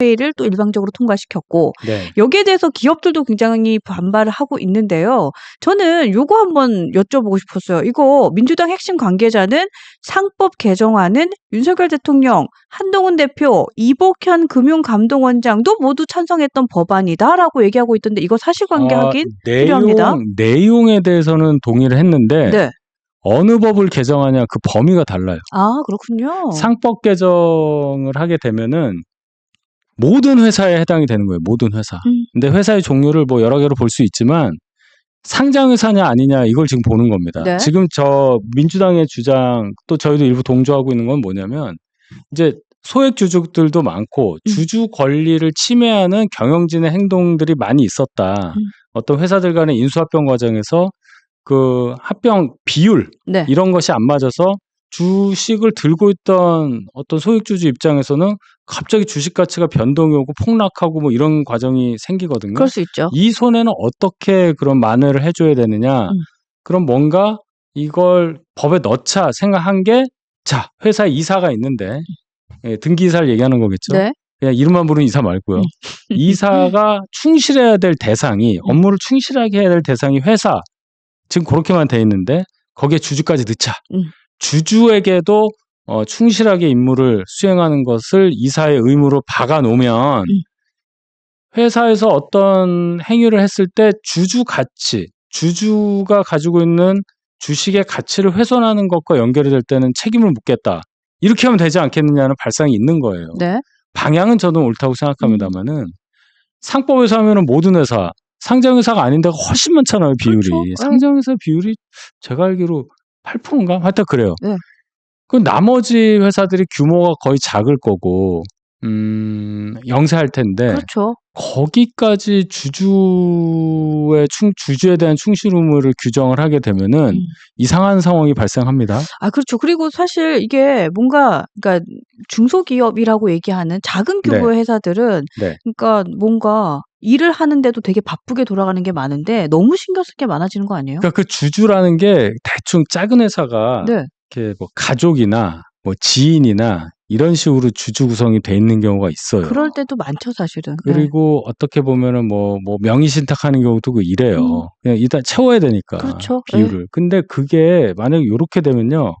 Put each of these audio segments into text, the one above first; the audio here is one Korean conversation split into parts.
회의를 또 일방적으로 통과시켰고 네. 여기에 대해서 기업들도 굉장히 반발을 하고 있는데요. 저는 요거 한번 여쭤보고 싶었어요. 이거 민주당 핵심 관계자는 상법 개정안은 윤석열 대통령, 한동훈 대표, 이복현 금융감독원장도 모두 찬성했던 법안이다라고 얘기하고 있던데 이거 사실관계 확인 필요합니다. 내용에 대해서는 동의를 했는데 네. 어느 법을 개정하냐 그 범위가 달라요. 아, 그렇군요. 상법 개정을 하게 되면은 모든 회사에 해당이 되는 거예요. 모든 회사. 근데 회사의 종류를 뭐 여러 개로 볼 수 있지만 상장 회사냐 아니냐 이걸 지금 보는 겁니다. 네. 지금 저 민주당의 주장 또 저희도 일부 동조하고 있는 건 뭐냐면 이제 소액 주주들도 많고 주주 권리를 침해하는 경영진의 행동들이 많이 있었다. 어떤 회사들 간의 인수합병 과정에서 그 합병 비율 네. 이런 것이 안 맞아서 주식을 들고 있던 어떤 소액주주 입장에서는 갑자기 주식 가치가 변동이 오고 폭락하고 뭐 이런 과정이 생기거든요. 그럴 수 있죠. 이 손해는 어떻게 그런 만회를 해줘야 되느냐. 그럼 뭔가 이걸 법에 넣자 생각한 게 자, 회사 이사가 있는데 예, 등기이사를 얘기하는 거겠죠. 네. 그냥 이름만 부르는 이사 말고요. 이사가 충실해야 될 대상이 업무를 충실하게 해야 될 대상이 회사 지금 그렇게만 돼 있는데 거기에 주주까지 넣자. 주주에게도 충실하게 임무를 수행하는 것을 이사의 의무로 박아놓으면 회사에서 어떤 행위를 했을 때 주주 가치, 주주가 가지고 있는 주식의 가치를 훼손하는 것과 연결이 될 때는 책임을 묻겠다. 이렇게 하면 되지 않겠느냐는 발상이 있는 거예요. 네. 방향은 저는 옳다고 생각합니다만은 상법에서 하면은 모든 회사, 상장회사가 아닌 데가 훨씬 많잖아요, 비율이. 그렇죠. 상장회사 비율이 제가 알기로 8%인가? 하여튼 그래요. 네. 그 나머지 회사들이 규모가 거의 작을 거고, 영세할 텐데, 그렇죠. 거기까지 주주에 대한 충실 의무를 규정을 하게 되면은 이상한 상황이 발생합니다. 아, 그렇죠. 그리고 사실 이게 뭔가, 그러니까 중소기업이라고 얘기하는 작은 규모의 네. 회사들은 네. 그러니까 뭔가 일을 하는데도 되게 바쁘게 돌아가는 게 많은데 너무 신경 쓸 게 많아지는 거 아니에요? 그러니까 그 주주라는 게 대충 작은 회사가 네. 이렇게 뭐 가족이나 뭐 지인이나 이런 식으로 주주 구성이 돼 있는 경우가 있어요. 그럴 때도 많죠, 사실은. 네. 그리고 어떻게 보면은 뭐 명의 신탁하는 경우도 그 이래요. 그냥 일단 채워야 되니까 그렇죠. 비율을. 근데 그게 만약에 요렇게 되면요.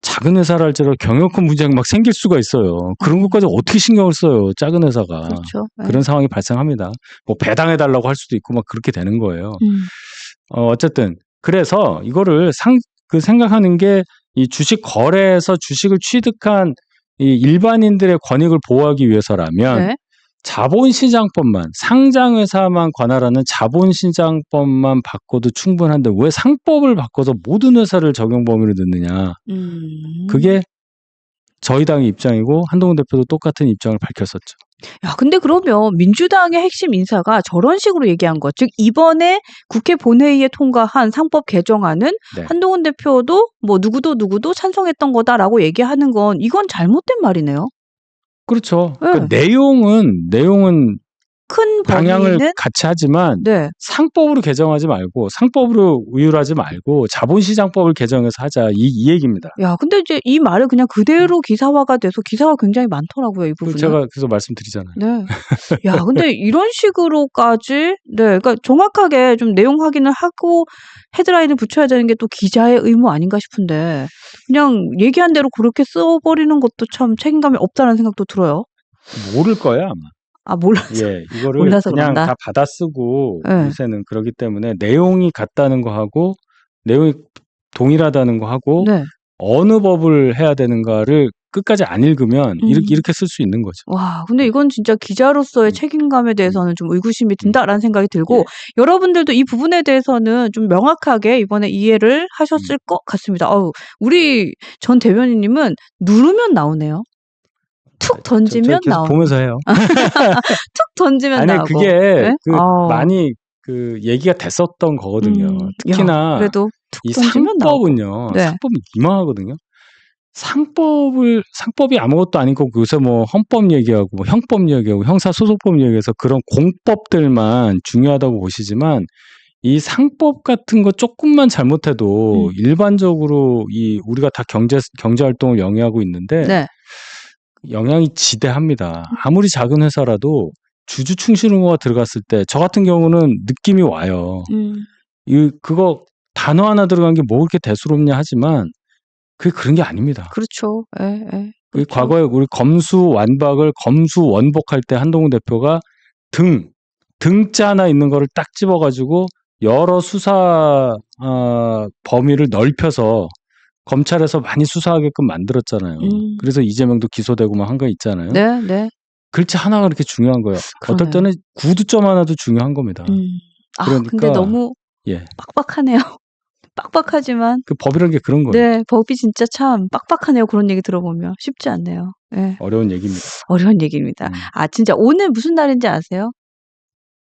작은 회사를 할지라도 경영권 문제가 막 생길 수가 있어요. 그런 것까지 어떻게 신경을 써요, 작은 회사가. 그렇죠. 네. 그런 상황이 발생합니다. 뭐 배당해 달라고 할 수도 있고 막 그렇게 되는 거예요. 어쨌든 그래서 이거를 생각하는 게 이 주식 거래에서 주식을 취득한 이 일반인들의 권익을 보호하기 위해서라면 네. 자본시장법만 상장회사만 관할하는 자본시장법만 바꿔도 충분한데 왜 상법을 바꿔서 모든 회사를 적용 범위로 넣느냐. 그게 저희 당의 입장이고 한동훈 대표도 똑같은 입장을 밝혔었죠. 야, 근데 그러면 민주당의 핵심 인사가 저런 식으로 얘기한 것, 즉 이번에 국회 본회의에 통과한 상법 개정안은 네. 한동훈 대표도 뭐 누구도 찬성했던 거다라고 얘기하는 건 이건 잘못된 말이네요. 그렇죠. 네. 그러니까 내용은 큰 방향을 범위는 같이 하지만 네. 상법으로 개정하지 말고 상법으로 의율하지 말고 자본시장법을 개정해서 하자 이 얘기입니다. 야, 근데 이제 이 말을 그냥 그대로 기사화가 돼서 기사가 굉장히 많더라고요, 이 부분은. 제가 그래서 말씀드리잖아요. 네. 야, 근데 이런 식으로까지 네, 그러니까 정확하게 좀 내용 확인을 하고 헤드라인을 붙여야 되는 게 또 기자의 의무 아닌가 싶은데 그냥 얘기한 대로 그렇게 써버리는 것도 참 책임감이 없다는 생각도 들어요. 모를 거야 아마. 아, 몰라서. 예, 이거를 몰라서 그냥 그런다. 다 받아쓰고 네. 요새는 그러기 때문에 내용이 같다는 거 하고 내용이 동일하다는 거 하고 네. 어느 법을 해야 되는가를 끝까지 안 읽으면 이렇게 쓸 수 있는 거죠. 와, 근데 이건 진짜 기자로서의 책임감에 대해서는 좀 의구심이 든다라는 생각이 들고 예. 여러분들도 이 부분에 대해서는 좀 명확하게 이번에 이해를 하셨을 것 같습니다. 우리 전 대변인님은 누르면 나오네요. 툭 던지면 계속 나오고. 보면서 해요. 툭 던지면 아니 나오고. 그게 네? 많이 그 얘기가 됐었던 거거든요. 야, 특히나 그래도 툭 이 던지면 나오고. 상법은요. 네. 상법이 이망하거든요. 상법이 아무것도 아니고 요새 뭐 헌법 얘기하고 뭐 형법 얘기하고 형사소송법 얘기해서 그런 공법들만 중요하다고 보시지만 이 상법 같은 거 조금만 잘못해도 일반적으로 우리가 다 경제 활동을 영위하고 있는데 네. 영향이 지대합니다. 아무리 작은 회사라도 주주 충실 의무가 들어갔을 때 저 같은 경우는 느낌이 와요. 그거 단어 하나 들어간 게 뭐 그렇게 대수롭냐 하지만 그게 그런 게 아닙니다. 그렇죠. 예, 예. 그 그렇죠. 과거에 우리 검수완박을 검수원복할 때 한동훈 대표가 등자 하나 있는 거를 딱 집어가지고 여러 수사 범위를 넓혀서 검찰에서 많이 수사하게끔 만들었잖아요. 그래서 이재명도 기소되고 막 한 거 있잖아요. 네, 네. 글자 하나가 그렇게 중요한 거예요. 어떨 그러네요. 때는 구두점 하나도 중요한 겁니다. 아, 근데 그러니까 너무 예, 빡빡하네요. 빡빡하지만 그 법이라는 게 그런 거예요. 네, 법이 진짜 참 빡빡하네요. 그런 얘기 들어보면 쉽지 않네요. 예. 어려운 얘기입니다. 어려운 얘기입니다. 아, 진짜 오늘 무슨 날인지 아세요?